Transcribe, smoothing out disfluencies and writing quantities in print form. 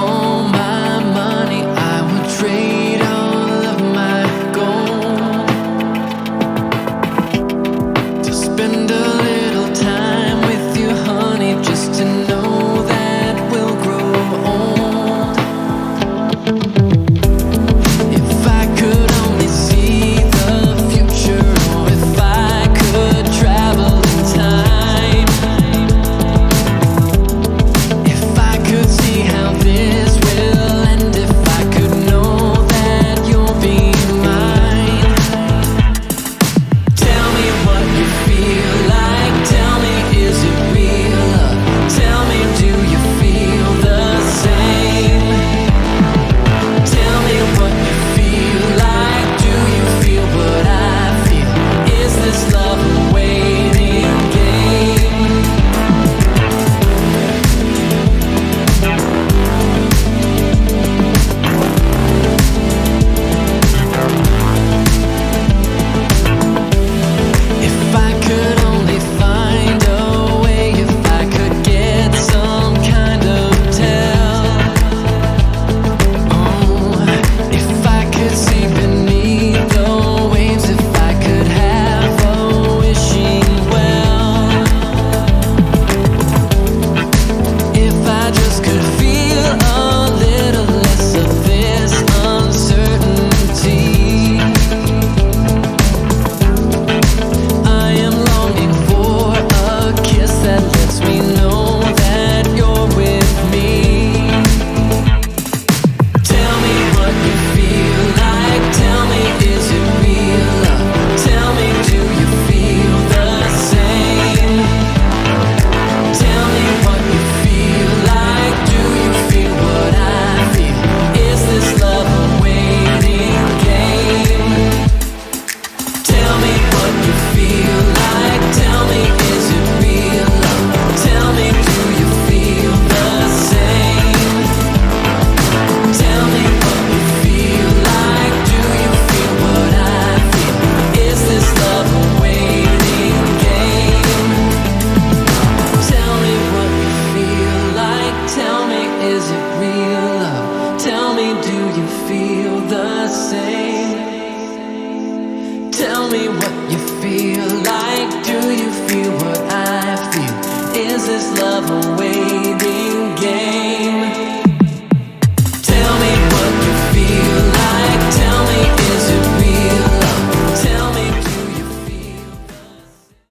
all my money, I would trade all of my gold to spend a little time with you, honey, just to know that we'll grow old. If I could only see the future, or if I could travel in time, if I could see how this will end, if I could know that you'll be mine. Tell me what you feel like, tell me, is it real love? Tell me, do you feel the same? Tell me what you feel like, do you feel what I feel? Is this love a waiting game? If I could only find a way, if I could get some kind of tell, oh, if I could see beneath the waves, if I could have a wishing well, if I just could feel a little less of this uncertainty. I am longing for a kiss that lets me know that you're with me. Tell me what you feel like, tell me, is it real love? Tell me, do you feel the same? Tell me what you feel like, do you feel what I feel? Is this love a waiting game? Tell me what you feel like, tell me, is it real love? Tell me, do you feel the same? Tell me what you feel like, do you feel what I feel? Is this love a waiting game? Tell me what you feel like, tell me, is it real love? Tell me, do you feel the same? Tell me what you feel like, do you feel what I feel? Is this love a waiting